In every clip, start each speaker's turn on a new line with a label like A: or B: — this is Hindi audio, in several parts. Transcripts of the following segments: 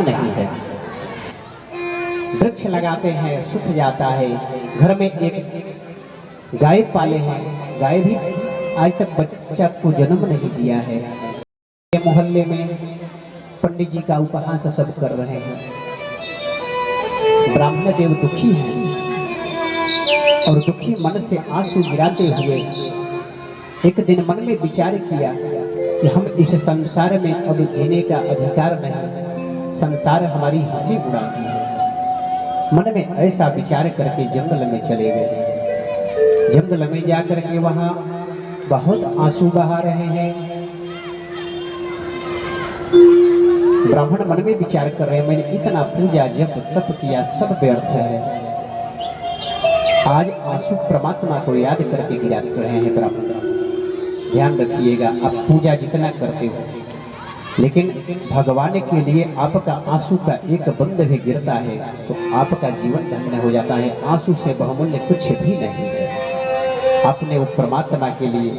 A: नहीं है। वृक्ष लगाते हैं सूख जाता है। घर में एक गाय पाले हैं, गाय भी आज तक बच्चा को जन्म नहीं दिया है। मोहल्ले में पंडित जी का उपहास सब कर रहे हैं। ब्राह्मण देव दुखी हैं और दुखी मन से आंसू गिराते हुए एक दिन मन में विचार किया कि हम इस संसार में अब जीने का अधिकार नहीं, संसार हमारी हंसी उड़ाती है। मन में ऐसा विचार करके जंगल में चले गए। जंगल में जाकर के वहां बहुत आंसू बहा रहे हैं। ब्राह्मण मन में विचार कर रहे हैं, मैंने इतना पूजा जप तप किया, सब व्यर्थ है। आज आंसू परमात्मा को याद करके गिरा रहे हैं। ब्राह्मण ध्यान रखिएगा, आप पूजा जितना करते हो लेकिन भगवान के लिए आपका आंसू का एक बूंद भी गिरता है तो आपका जीवन धन्य हो जाता है। आंसू से बहुमूल्य कुछ भी नहीं है। आपने वो परमात्मा के लिए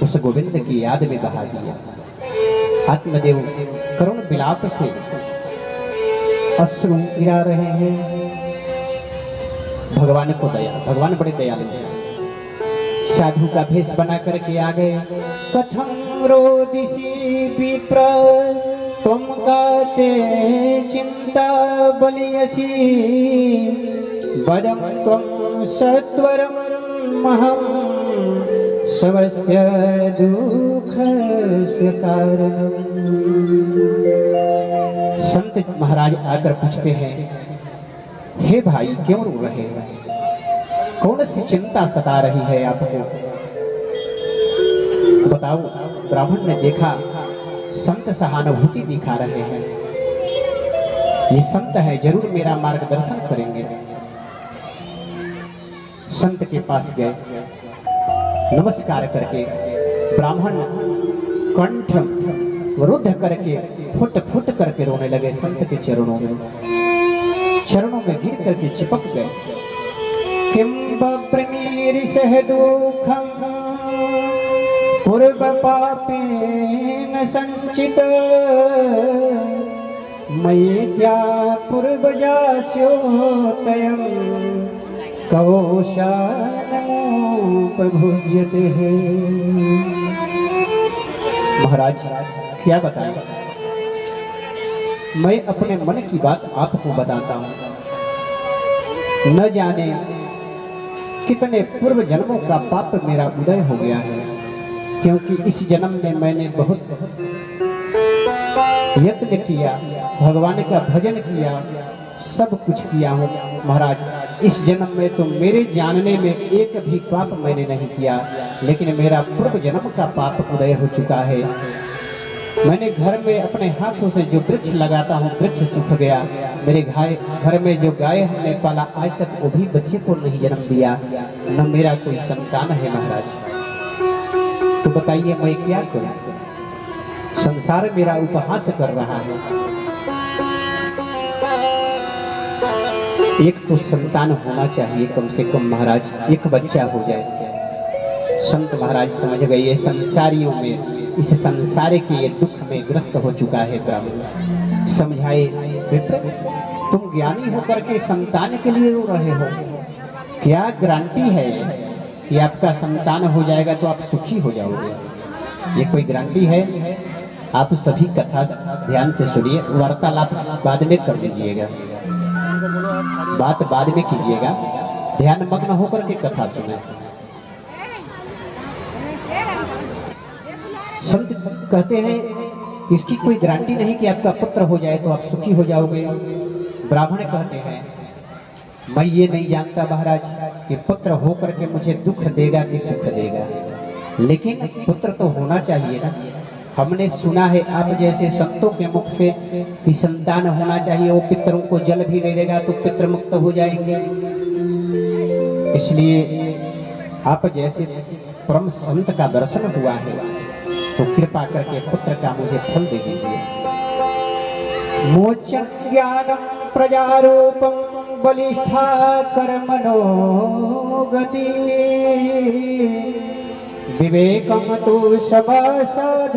A: उस गोविंद की याद में बहा दिया। आत्मदेव करुण विलाप से अश्रु गिरा रहे हैं। भगवान को दया, भगवान बड़े दयालु हैं। साधु का भेष बना करके आ गए। कथम रोदिसी विप्र तुम गाते चिंता बलियसी वरम तुम सत्वरम महम स्वस्य दुःखस्य कारणम। संत महाराज आकर पूछते हैं, हे भाई क्यों रो रहे हैं? कौन सी चिंता सता रही है आपको? बताओ। ब्राह्मण ने देखा संत सहानुभूति दिखा रहे हैं। ये संत है, जरूर मेरा मार्गदर्शन करेंगे। संत के पास गए, नमस्कार करके ब्राह्मण कंठ रुद्ध करके फुट फुट करके रोने लगे। संत के चरणों में गिर करके चिपक गए। किं बप्रणीरिषः दुःखं पूर्व पापेन संचित मय्या पूर्वजास्योतयं कौशानमुपभुज्यते। महाराज क्या बताएं, मैं अपने मन की बात आपको बताता हूँ। न जाने कितने पूर्व जन्मों का पाप मेरा उदय हो गया है, क्योंकि इस जन्म में मैंने बहुत यत्न किया, भगवान का भजन किया, सब कुछ किया हूँ। महाराज इस जन्म में तो मेरे जानने में एक भी पाप मैंने नहीं किया, लेकिन मेरा पूर्व जन्म का पाप उदय हो चुका है। मैंने घर में अपने हाथों से जो वृक्ष लगाता हूँ वृक्ष सूख गया। मेरे घर में जो गाय हमने पाला आज तक वो भी बच्चे को नहीं जन्म दिया, न मेरा कोई संतान है। महाराज तो बताइए मैं क्या करूं? संसार मेरा उपहास कर रहा है। एक तो संतान होना चाहिए कम से कम महाराज, एक बच्चा हो जाए। संत महाराज समझ गए ये संसारियों में, इस संसार के ये दुख में ग्रस्त हो चुका है। ब्राह्मण समझाए, विप्र तुम ज्ञानी होकर के संतान के लिए रो रहे हो, क्या गारंटी है कि आपका संतान हो जाएगा तो आप सुखी हो जाओगे? ये कोई गारंटी है? आप सभी कथा ध्यान से सुनिए, वार्तालाप बाद में कर लीजिएगा, बात बाद में कीजिएगा, ध्यान मग्न होकर के कथा सुने। संत कहते हैं इसकी कोई गारंटी नहीं कि आपका पुत्र हो जाए तो आप सुखी हो जाओगे। ब्राह्मण कहते हैं मैं ये नहीं जानता महाराज कि पुत्र होकर के मुझे दुख देगा कि सुख देगा, लेकिन पुत्र तो होना चाहिए ना। हमने सुना है आप जैसे संतों के मुख से कि संतान होना चाहिए, वो पितरों को जल भी दे देगा तो पितृ मुक्त हो जाएंगे। इसलिए आप जैसे परम संत का दर्शन हुआ है तो कृपा करके पुत्र का मुझे फल दे दीजिए। मोचन ज्ञानम प्रजारूपम बलिष्ठा कर्मणो गति विवेकम तु सभासाध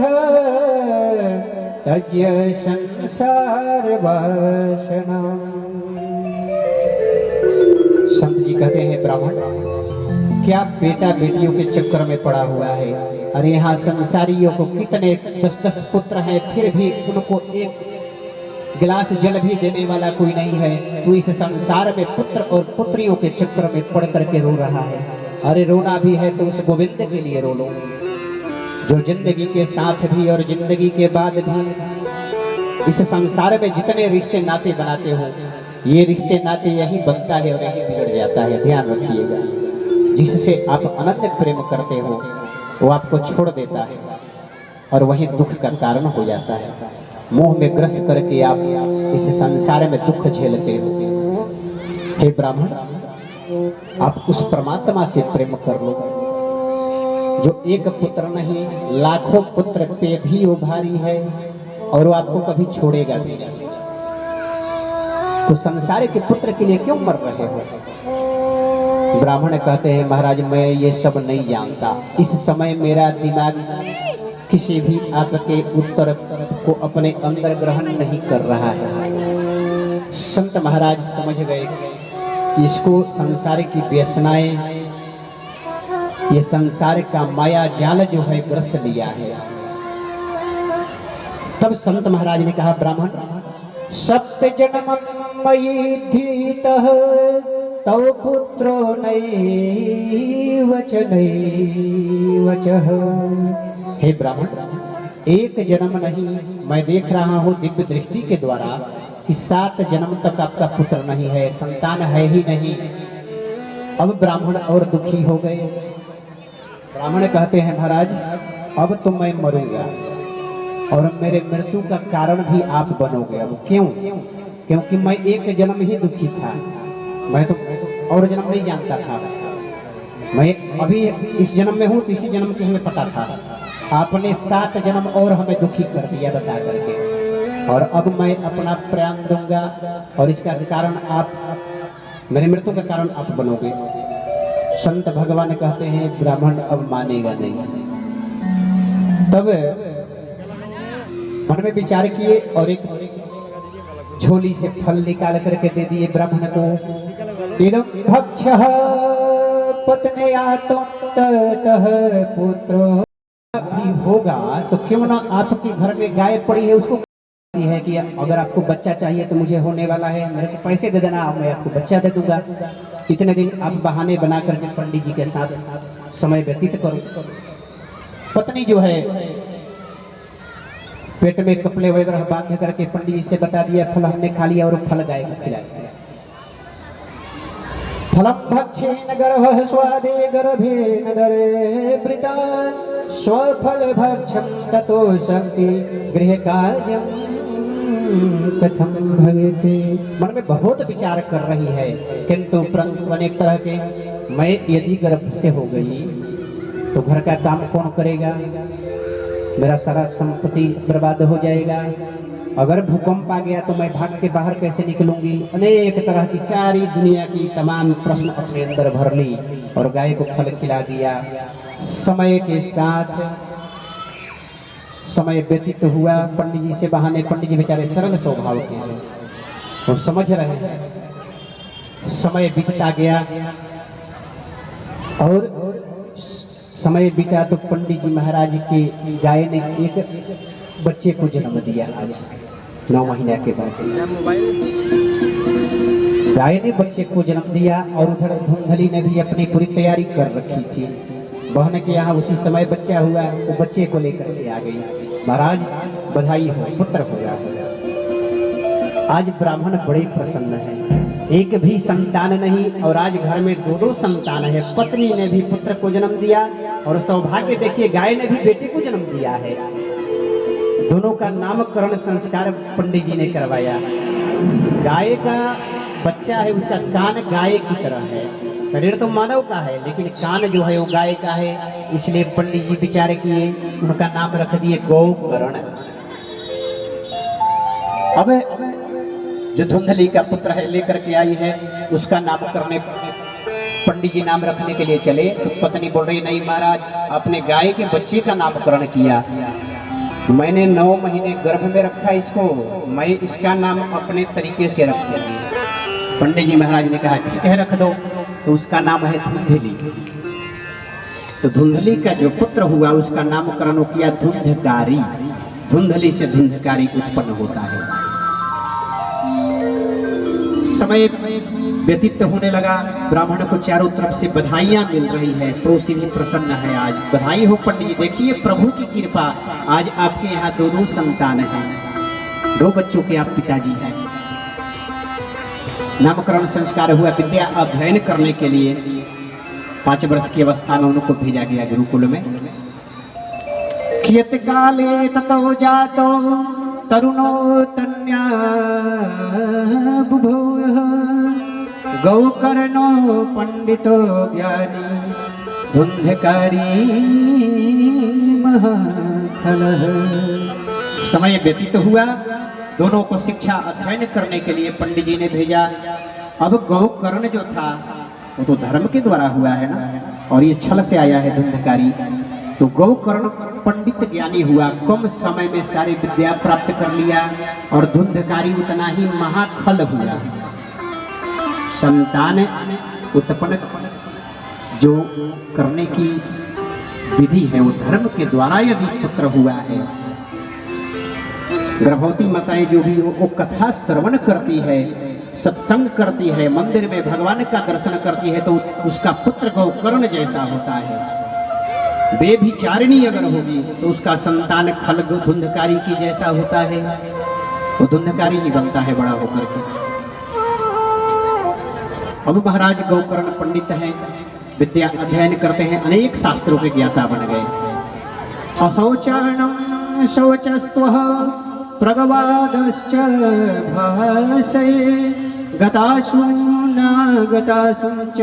A: त्यज्य संसार वासना। संत जी कहते हैं ब्राह्मण क्या बेटा बेटियों के चक्कर में पड़ा हुआ है। अरे यहाँ संसारियों को कितने 10-10 पुत्र हैं, फिर भी उनको एक गिलास जल भी देने वाला कोई नहीं है। तू इस संसार में पुत्र और पुत्रियों के चक्कर में पड़ करके रो रहा है। अरे रोना भी है तो उस गोविंद के लिए रो लो, जो जिंदगी के साथ भी और जिंदगी के बाद भी इस संसार में जितने रिश्ते नाते बनाते हो, ये रिश्ते नाते यही बनता है और यही बिगड़ जाता है। ध्यान रखिएगा, जिससे आप अनन्य प्रेम करते हो वो आपको छोड़ देता है और वही दुख का कारण हो जाता है। मोह में ग्रस्त करके आप इस संसार में दुख झेलते हो। हे ब्राह्मण, आप उस परमात्मा से प्रेम कर लो जो एक पुत्र नहीं लाखों पुत्र पे भी उभारी है और वो आपको कभी छोड़ेगा भी नहीं। तो संसार के पुत्र के लिए क्यों मर रहे हो? ब्राह्मण कहते हैं महाराज मैं ये सब नहीं जानता, इस समय मेरा दिमाग किसी भी आपके उत्तर को अपने अंदर ग्रहण नहीं कर रहा है। संत महाराज समझ गए इसको संसार की व्यसनाएं, ये संसार का माया जाल जो है ग्रस लिया है। तब संत महाराज ने कहा ब्राह्मण सप्त जन्म मयि धीतः तव पुत्रो नैवच नैवचः। हे ब्राह्मण, एक जन्म नहीं, मैं देख रहा हूँ दिव्य दृष्टि के द्वारा कि 7 जन्म तक आपका पुत्र नहीं है, संतान है ही नहीं। अब ब्राह्मण और दुखी हो गए। ब्राह्मण कहते हैं महाराज अब तो मैं मरूंगा और मेरे मृत्यु का कारण भी आप बनोगे। अब क्यों? क्योंकि मैं एक जन्म ही दुखी था, मैं तो और जन्म नहीं जानता था। मैं अभी इस जन्म में हूँ तो इसी जन्म के हमें पता था। आपने 7 जन्म और हमें दुखी कर दिया बता करके, और अब मैं अपना प्राण दूंगा और इसका कारण आप, मेरे मृत्यु का कारण आप बनोगे। संत भगवान कहते हैं ब्राह्मण अब मानेगा नहीं। तब मन में विचार किए और एक झोली से फल निकाल करके दे दिए ब्राह्मण को। इदं भक्षः पत्न्या ततः पुत्रो भी होगा तो क्यों ना आपके घर में गाय पड़ी है उसको है कि अगर आपको बच्चा चाहिए तो मुझे होने वाला है, मेरे को पैसे दे देना, मैं आपको बच्चा दे दूंगा। इतने दिन आप बहाने बना करके पंडित जी के साथ समय व्यतीत करो। पत्नी जो है पेट में कपड़े वगैरह बांध करके पंडित जी से बता दिया फल हमने खा लिया और फल गाय को खिला दिया। फलम भक्षेन गर्भः स्वादे गर्भेन दरे वृता स्वफल भक्षम ततो शक्ति गृह कार्यम कथम भवेते। मन में बहुत विचार कर रही है, किंतु परंतु अनेक तरह के, मैं यदि गर्भ से हो गई तो घर का काम कौन करेगा, मेरा सारा संपत्ति बर्बाद हो जाएगा, अगर भूकंप आ गया तो मैं भाग के बाहर कैसे निकलूंगी। अनेक तरह की सारी दुनिया की तमाम प्रश्न अपने अंदर भर ली और गाय को फल खिला दिया। समय के साथ समय व्यतीत हुआ। पंडित जी से बहाने, पंडित जी बेचारे सरल स्वभाव के हैं और समझ रहे हैं। समय बीतता गया और समय बीता तो पंडित जी महाराज की गाय ने एक बच्चे को जन्म दिया। आज 9 महीने के बाद गाय ने बच्चे को जन्म दिया और उधर धुंधली ने भी अपनी पूरी तैयारी कर रखी थी। बहन के यहाँ उसी समय बच्चा हुआ, वो बच्चे को लेकर के आ गई। महाराज बधाई हो, पुत्र हो गया। आज ब्राह्मण बड़े प्रसन्न है, एक भी संतान नहीं और आज घर में 2 संतान है। पत्नी ने भी पुत्र को जन्म दिया और सौभाग्य देखिए गाय ने भी बेटे को जन्म दिया है। दोनों का नामकरण संस्कार पंडित जी ने करवाया। गाय का बच्चा है, उसका कान गाय की तरह है, शरीर तो मानव का है लेकिन कान जो है वो गाय का है। इसलिए पंडित जी विचार किए, उनका नाम रख दिए गौकर्ण। अब जो धुंधली का पुत्र है लेकर के आई है, उसका नामकरण पंडित जी नाम रखने के लिए चले तो पत्नी बोल रही नहीं महाराज, अपने गाय के बच्चे का नामकरण किया। मैंने 9 महीने गर्भ में रखा इसको, मैं इसका नाम अपने तरीके से रख दूंगी। पंडित जी महाराज ने कहा ठीक है रख दो। तो उसका नाम है धुंधली। तो धुंधली का जो पुत्र हुआ उसका नामकरण किया धुंधकारी। धुंधली से धुंधकारी उत्पन्न होता है। समय व्यतीत होने लगा, ब्राह्मण को चारों तरफ से बधाइयां मिल रही है, पड़ोसी भी प्रसन्न है। आज बधाई हो पंडित जी, देखिए प्रभु की कृपा, आज आपके यहाँ 2 संतान हैं, 2 बच्चों के आप पिताजी हैं। नामकरण संस्कार हुआ, विद्या अध्ययन करने के लिए 5 वर्ष की अवस्था में उनको भेजा गया गुरुकुल में। कियत काले ततो जातो तरुणो तन्या बुभूव गौकर्णो पंडितो ज्ञानी धुंधकारी महाखलः। समय व्यतीत हुआ, दोनों को शिक्षा अध्ययन करने के लिए पंडित जी ने भेजा। अब गौकर्ण जो था वो तो धर्म के द्वारा हुआ है ना, और ये छल से आया है धुंधकारी। तो गौकर्ण पंडित ज्ञानी हुआ, कम समय में सारी विद्या प्राप्त कर लिया, और धुंधकारी उतना ही महाखल हुआ। संतान उत्पन्न जो करने की विधि है वो धर्म के द्वारा यदि पुत्र हुआ है। गर्भवती माताएं जो भी वो कथा श्रवण करती है, सत्संग करती है, मंदिर में भगवान का दर्शन करती है, तो उसका पुत्र गौकर्ण जैसा होता है। बेभिचारिणी अगर होगी तो उसका संतान खल धुंधकारी की जैसा होता है, तो धुंधकारी ही बनता है बड़ा होकर के। अब महाराज गौकर्ण पंडित हैं, विद्या अध्ययन करते हैं, अनेक शास्त्रों के ज्ञाता बन गए। अशौचानम शौचस्त्वः प्रगवादश्च भाषे गतासु न गतासु च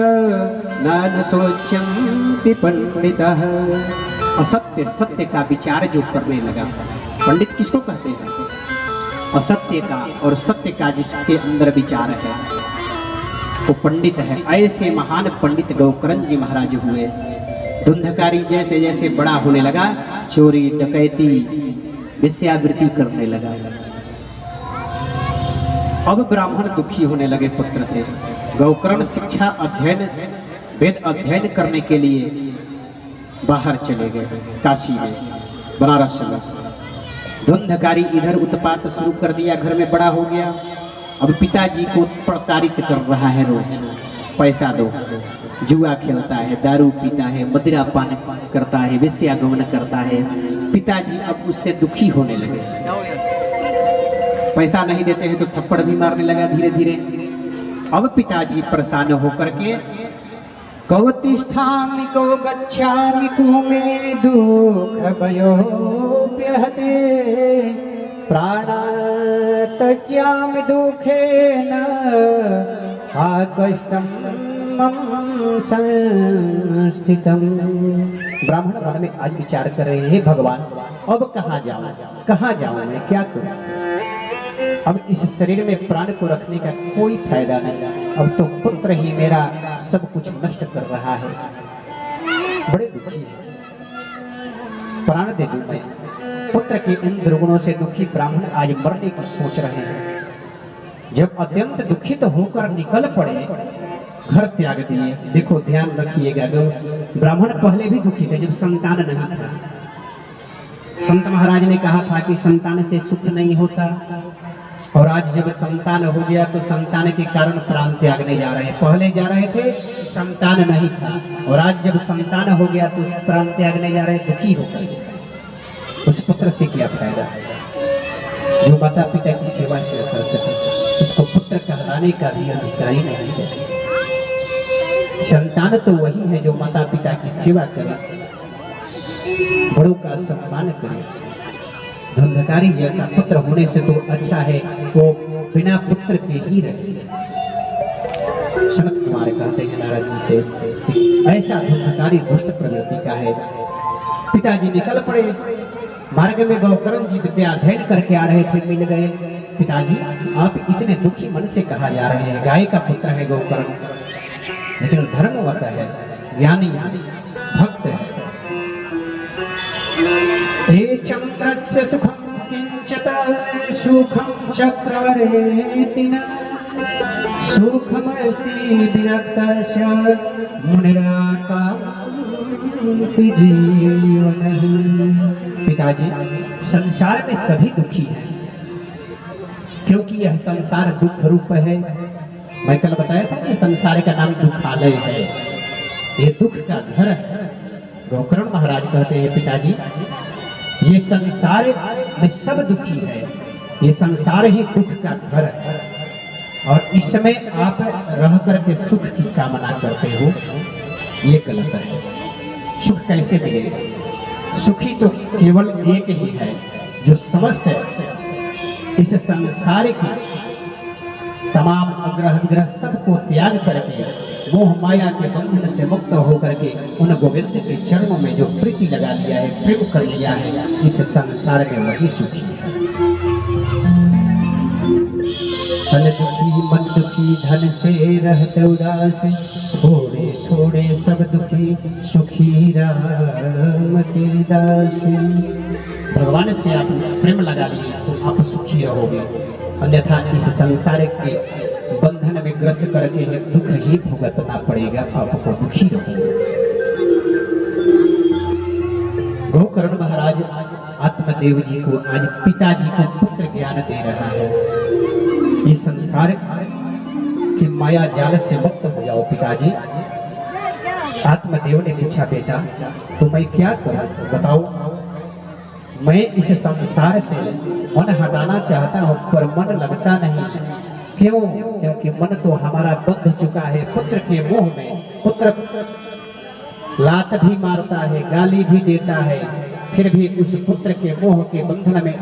A: न शोच्यन्ति पंडितः। असत्य सत्य का विचार जो करने लगा, पंडित किसको कहते हैं? असत्य का और सत्य का जिसके अंदर विचार है वो पंडित है। ऐसे महान पंडित गौकर्ण जी महाराज हुए। धुंधकारी जैसे जैसे बड़ा होने लगा, चोरी डकैती वेश्यावृत्ति करने लगा। अब ब्राह्मण दुखी होने लगे पुत्र से। गौकर्ण शिक्षा अध्ययन वेद अध्ययन करने के लिए बाहर चले गए, काशी में, बनारस में। धुंधकारी इधर उत्पात शुरू कर दिया, घर में बड़ा हो गया। अब पिताजी को प्रताड़ित कर रहा है, रोज पैसा दो, जुआ खेलता है, दारू पीता है, मदिरा पान करता है, वेश्यागमन करता है। पिताजी अब उससे दुखी होने लगे। पैसा नहीं देते हैं तो थप्पड़ भी मारने लगा धीरे धीरे। अब पिताजी परेशान होकर के कौ तिष्ठामि कौ गच्छामि कुमे दुःख भयोप्यहते प्राणा त्यज्यामि दुःखेन हा कष्टं मम संस्थितम्। ब्राह्मण वन में आज विचार कर रहे हैं, भगवान अब कहाँ जाऊं मैं, क्या करूं? अब इस शरीर में प्राण को रखने का कोई फायदा नहीं। अब तो पुत्र ही मेरा सब कुछ नष्ट कर रहा है। बड़े दुखी है, प्राण दे दूं मैं। पुत्र के इन दुर्गुणों से दुखी ब्राह्मण आज मरने की सोच रहे हैं। जब अत्यंत दुखित होकर निकल पड़े, घर त्याग दिए। देखो ध्यान रखिएगा, ब्राह्मण पहले भी दुखी थे जब संतान नहीं था। संत महाराज ने कहा था कि संतान से सुख नहीं होता, और आज जब संतान हो गया तो संतान के कारण प्राण त्यागने जा रहे हैं। पहले जा रहे थे संतान नहीं था, और आज जब संतान हो गया तो प्राण त्यागने जा रहे, दुखी होकर। उस पुत्र से क्या फायदा जो माता पिता की सेवा न कर सके? उसको पुत्र कहलाने का भी अधिकारी नहीं है। संतान तो वही है जो माता पिता की सेवा करे, बड़ों का सम्मान करे। धुंधकारी जैसा पुत्र होने से तो अच्छा है वो बिना पुत्र के ही रहे। सनत कुमार कहते हैं नारद जी से, ऐसा धुंधकारी दुष्ट प्रवृत्ति का है। पिताजी निकल पड़े, मार्ग में गौकर्ण जी विद्या अध्ययन करके आ रहे थे, मिल गए। पिताजी आप इतने दुखी मन से कहा जा रहे हैं, गाय का पुत्र है गौकर्ण, लेकिन धर्मवत है, ज्ञानी भक्त है। हे चन्द्रस्य सुखं किञ्चित् सुखं चक्रवर्ती न सुखमस्ति विरक्तस्य मुनिराकान्ति जीवनः। पिताजी, संसार में सभी दुखी हैं, क्योंकि यह संसार दुख रूप है। मैं कल बताया था कि संसार का नाम दुखालय है, ये दुख का घर है। गोकर्ण महाराज कहते हैं, पिताजी ये संसार में सब दुखी है, ये संसार ही दुख का घर है, और इसमें आप रह करके सुख की कामना करते हो, ये गलत है। सुख कैसे मिलेगा? सुखी तो केवल एक ही है, जो समस्त इस संसार की तमाम आग्रह विग्रह सबको त्याग करके मोह माया के बंधन से मुक्त होकर के उन गोविंद के चरणों में जो प्रीति लगा लिया है, प्रेम कर लिया है, इस संसार में वही सुखी है। तन दुखी मन दुखी धन से रहते उदास, थोड़े थोड़े सब दुखी सुखी राम के दास। भगवान से आप प्रेम लगा लिए तो आप सुखी रहोगे, अन्यथा इस संसार के बंधन में ग्रस्त करके दुख ही भुगतना पड़ेगा, आपको दुखी रहोगे। गोकर्ण महाराज आत्मदेव जी को, आज पिताजी को पुत्र ज्ञान दे रहा है। ये संसार की माया जाल से मुक्त हो जाओ पिताजी। आत्मदेव ने पूछा, बेटा तो मैं क्या करूं, बताओ। मैं इस संसार से मन हटाना चाहता हूँ, पर मन लगता नहीं। क्यों? क्योंकि मन तो हमारा बंध चुका है पुत्र के मोह में। पुत्र लात भी मारता है, गाली भी देता है, फिर भी उस पुत्र के मोह के बंधन में